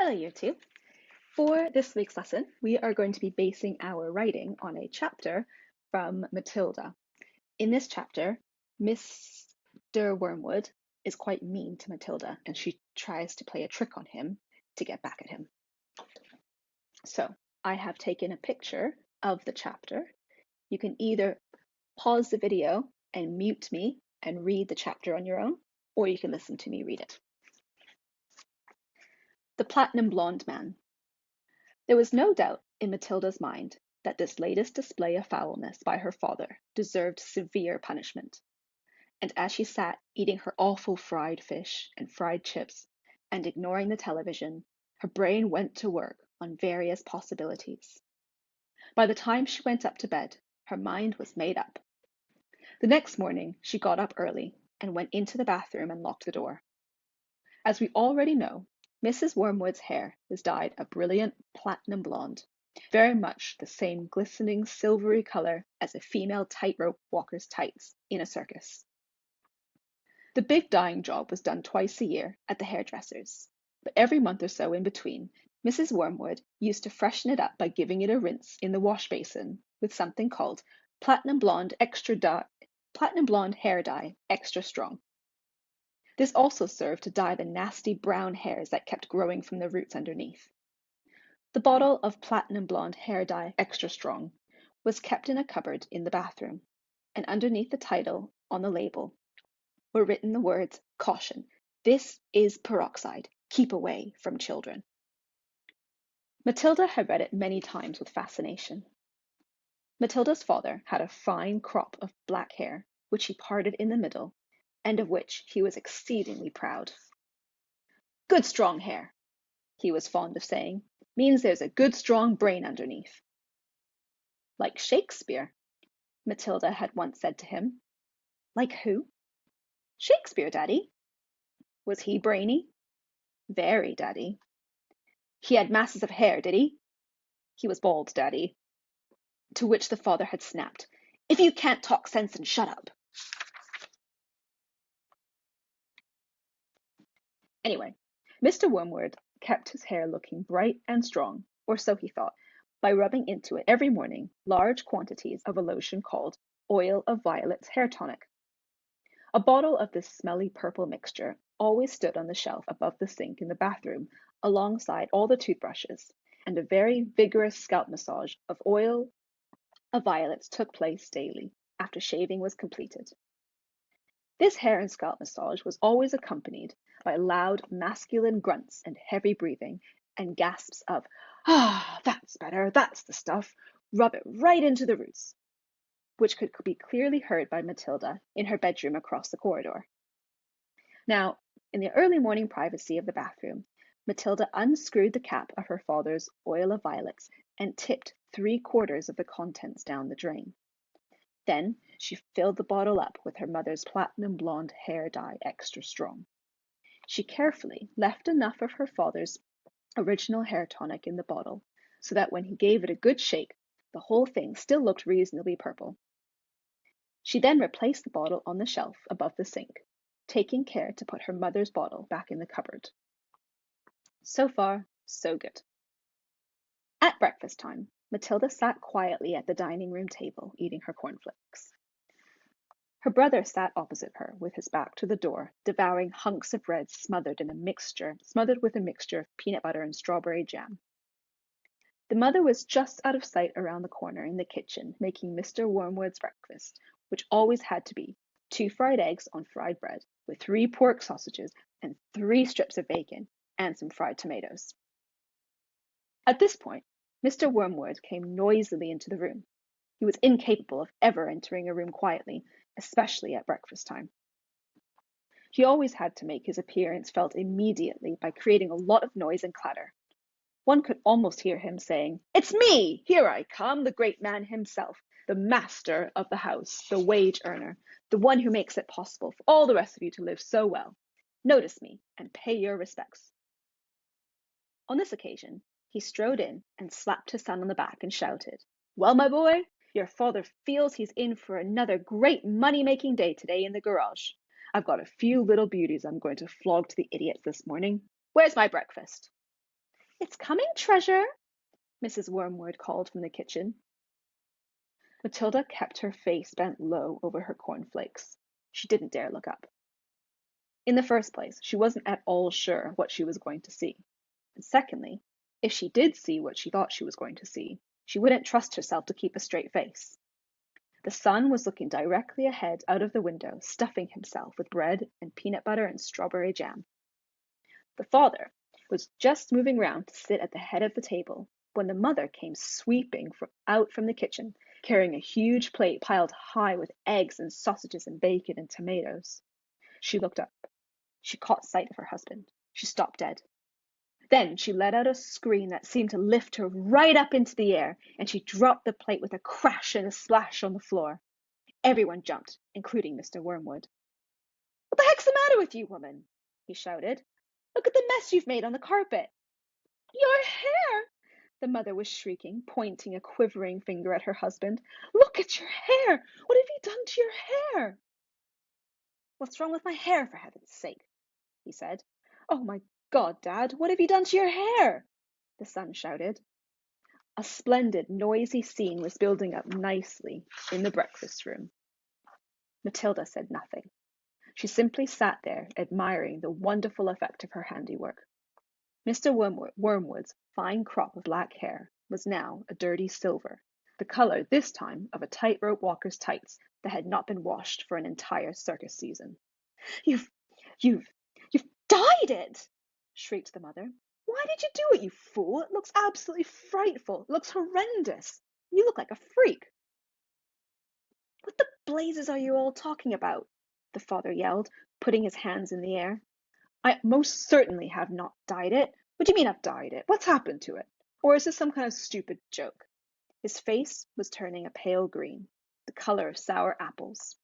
Hello, Year 2. For this week's lesson, we are going to be basing our writing on a chapter from Matilda. In this chapter, Mr. Wormwood is quite mean to Matilda, and she tries to play a trick on him to get back at him. So, I have taken a picture of the chapter. You can either pause the video and mute me and read the chapter on your own, or you can listen to me read it. The Platinum Blonde Man. There was no doubt in Matilda's mind that this latest display of foulness by her father deserved severe punishment, and as she sat eating her awful fried fish and fried chips and ignoring the television, her brain went to work on various possibilities. By the time she went up to bed, her mind was made up. The next morning, she got up early and went into the bathroom and locked the door. As we already know, Mrs. Wormwood's hair was dyed a brilliant platinum blonde, very much the same glistening silvery color as a female tightrope walker's tights in a circus. The big dyeing job was done twice a year at the hairdresser's, but every month or so in between, Mrs. Wormwood used to freshen it up by giving it a rinse in the wash basin with something called platinum blonde hair dye extra strong. This also served to dye the nasty brown hairs that kept growing from the roots underneath. The bottle of platinum blonde hair dye extra strong was kept in a cupboard in the bathroom, and underneath the title on the label were written the words, "Caution, this is peroxide. Keep away from children." Matilda had read it many times with fascination. Matilda's father had a fine crop of black hair, which he parted in the middle, and of which he was exceedingly proud. "Good strong hair," he was fond of saying, "means there's a good strong brain underneath." "Like Shakespeare," Matilda had once said to him. "Like who?" "Shakespeare, Daddy." "Was he brainy?" "Very, Daddy." "He had masses of hair, did he?" "He was bald, Daddy." To which the father had snapped, "If you can't talk sense, and shut up." Anyway, Mr. Wormwood kept his hair looking bright and strong, or so he thought, by rubbing into it every morning large quantities of a lotion called Oil of Violets Hair Tonic. A bottle of this smelly purple mixture always stood on the shelf above the sink in the bathroom alongside all the toothbrushes, and a very vigorous scalp massage of Oil of Violets took place daily after shaving was completed. This hair and scalp massage was always accompanied by loud masculine grunts and heavy breathing and gasps of, "Ah, that's better, that's the stuff, rub it right into the roots," which could be clearly heard by Matilda in her bedroom across the corridor. Now, in the early morning privacy of the bathroom, Matilda unscrewed the cap of her father's Oil of Violets and tipped 3/4 of the contents down the drain. Then she filled the bottle up with her mother's platinum blonde hair dye extra strong. She carefully left enough of her father's original hair tonic in the bottle so that when he gave it a good shake, the whole thing still looked reasonably purple. She then replaced the bottle on the shelf above the sink, taking care to put her mother's bottle back in the cupboard. So far, so good. At breakfast time, Matilda sat quietly at the dining room table eating her cornflakes. Her brother sat opposite her with his back to the door, devouring hunks of bread smothered with a mixture of peanut butter and strawberry jam. The mother was just out of sight around the corner in the kitchen, making Mr. Wormwood's breakfast, which always had to be 2 fried eggs on fried bread, with 3 pork sausages and 3 strips of bacon, and some fried tomatoes. At this point, Mr. Wormwood came noisily into the room. He was incapable of ever entering a room quietly, especially at breakfast time. He always had to make his appearance felt immediately by creating a lot of noise and clatter. One could almost hear him saying, "It's me! Here I come, the great man himself, the master of the house, the wage earner, the one who makes it possible for all the rest of you to live so well. Notice me and pay your respects." On this occasion, he strode in and slapped his son on the back and shouted, "Well, my boy, your father feels he's in for another great money-making day today in the garage. I've got a few little beauties I'm going to flog to the idiots this morning. Where's my breakfast?" It's coming, treasure, Mrs. Wormwood called from the kitchen. Matilda kept her face bent low over her cornflakes. She didn't dare look up. In the first place, she wasn't at all sure what she was going to see. And secondly, if she did see what she thought she was going to see, she wouldn't trust herself to keep a straight face. The sun was looking directly ahead out of the window, stuffing himself with bread and peanut butter and strawberry jam. The father was just moving round to sit at the head of the table when the mother came sweeping out from the kitchen, carrying a huge plate piled high with eggs and sausages and bacon and tomatoes. She looked up. She caught sight of her husband. She stopped dead. Then she let out a scream that seemed to lift her right up into the air, and she dropped the plate with a crash and a splash on the floor. Everyone jumped, including Mr. Wormwood. "What the heck's the matter with you, woman?" he shouted. "Look at the mess you've made on the carpet." "Your hair!" the mother was shrieking, pointing a quivering finger at her husband. "Look at your hair! What have you done to your hair?" "What's wrong with my hair, for heaven's sake?" he said. "Oh, my God, Dad, what have you done to your hair?" the son shouted. A splendid, noisy scene was building up nicely in the breakfast room. Matilda said nothing. She simply sat there, admiring the wonderful effect of her handiwork. Mr. Wormwood's fine crop of black hair was now a dirty silver, the color this time of a tightrope walker's tights that had not been washed for an entire circus season. You've dyed it!" shrieked the mother. "Why did you do it, you fool? It looks absolutely frightful. It looks horrendous. You look like a freak." "What the blazes are you all talking about?" the father yelled, putting his hands in the air. "I most certainly have not dyed it. What do you mean I've dyed it? What's happened to it? Or is this some kind of stupid joke?" His face was turning a pale green, the color of sour apples.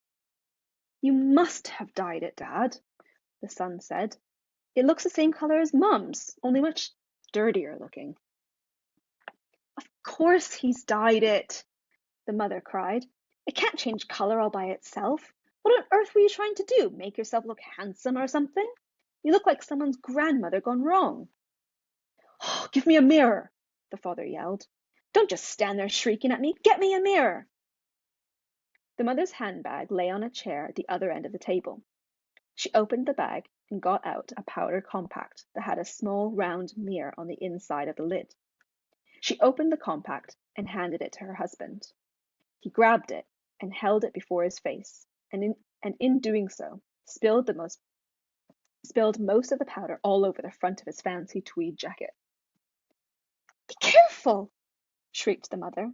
"You must have dyed it, Dad," the son said. "It looks the same color as Mum's, only much dirtier looking." "Of course he's dyed it," the mother cried. "It can't change color all by itself. What on earth were you trying to do? Make yourself look handsome or something? You look like someone's grandmother gone wrong." "Oh, give me a mirror," the father yelled. "Don't just stand there shrieking at me. Get me a mirror." The mother's handbag lay on a chair at the other end of the table. She opened the bag and got out a powder compact that had a small round mirror on the inside of the lid. She opened the compact and handed it to her husband. He grabbed it and held it before his face, and in doing so, spilled most of the powder all over the front of his fancy tweed jacket. "Be careful!" shrieked the mother.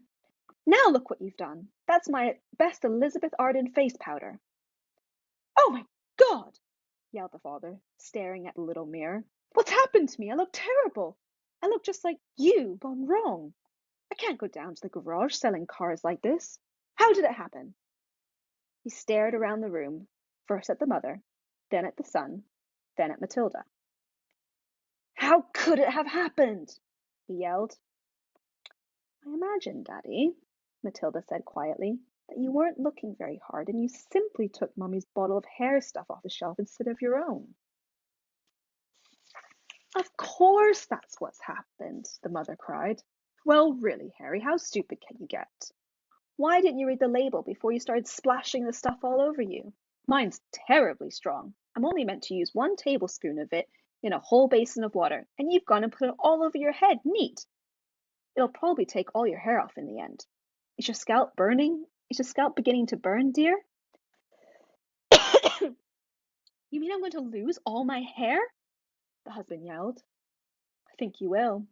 "Now look what you've done. That's my best Elizabeth Arden face powder." "Oh, my God!" yelled the father, staring at the little mirror. "What's happened to me? I look terrible. I look just like you, gone wrong. I can't go down to the garage selling cars like this. How did it happen?" He stared around the room, first at the mother, then at the son, then at Matilda. "How could it have happened?" he yelled. "I imagine, Daddy," Matilda said quietly, "that you weren't looking very hard and you simply took Mummy's bottle of hair stuff off the shelf instead of your own." "Of course that's what's happened," the mother cried. "Well, really, Harry, how stupid can you get? Why didn't you read the label before you started splashing the stuff all over you? Mine's terribly strong. I'm only meant to use 1 tablespoon of it in a whole basin of water, and you've gone and put it all over your head neat. It'll probably take all your hair off in the end. Is your scalp burning? Is your scalp beginning to burn, dear?" "You mean I'm going to lose all my hair?" the husband yelled. "I think you will,"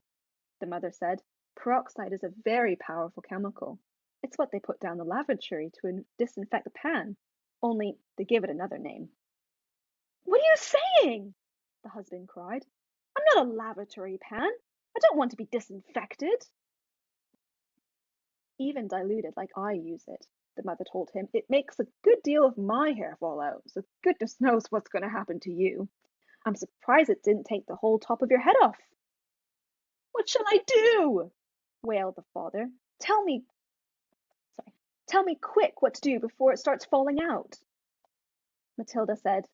the mother said. "Peroxide is a very powerful chemical. It's what they put down the lavatory to disinfect the pan, only they give it another name." "What are you saying?" the husband cried. "I'm not a lavatory pan. I don't want to be disinfected." "Even diluted like I use it," the mother told him, "it makes a good deal of my hair fall out, so goodness knows what's going to happen to you. I'm surprised it didn't take the whole top of your head off." "What shall I do?" wailed the father. Tell me quick what to do before it starts falling out." Matilda said,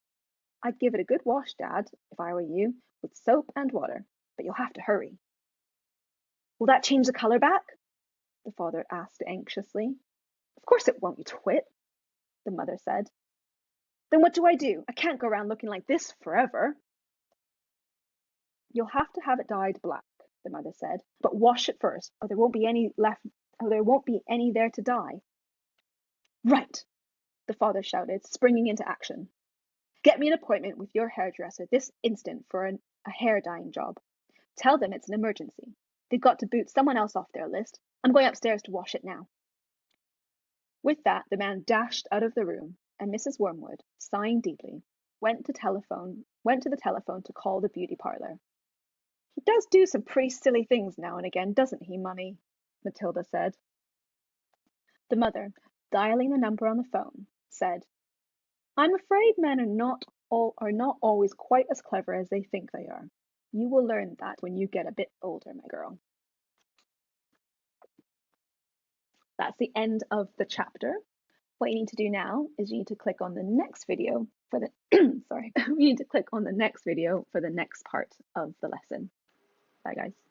"I'd give it a good wash, Dad, if I were you, with soap and water, but you'll have to hurry." Will that change the colour back? The father asked anxiously. Of course it won't, you twit, the mother said. Then what do? I can't go around looking like this forever. You'll have to have it dyed black, the mother said, but wash it first, or there won't be any there to dye. Right, the father shouted, springing into action. Get me an appointment with your hairdresser this instant for a hair dyeing job. Tell them it's an emergency. They've got to boot someone else off their list. I'm going upstairs to wash it now. With that, the man dashed out of the room, and Mrs. Wormwood, sighing deeply, went to the telephone to call the beauty parlour. He does do some pretty silly things now and again, doesn't he, Mummy? Matilda said. The mother, dialing the number on the phone, said, I'm afraid men are not always quite as clever as they think they are. You will learn that when you get a bit older, my girl. That's the end of the chapter. What you need to do now is you need to click on the next video for the you need to click on the next video for the next part of the lesson. Bye guys.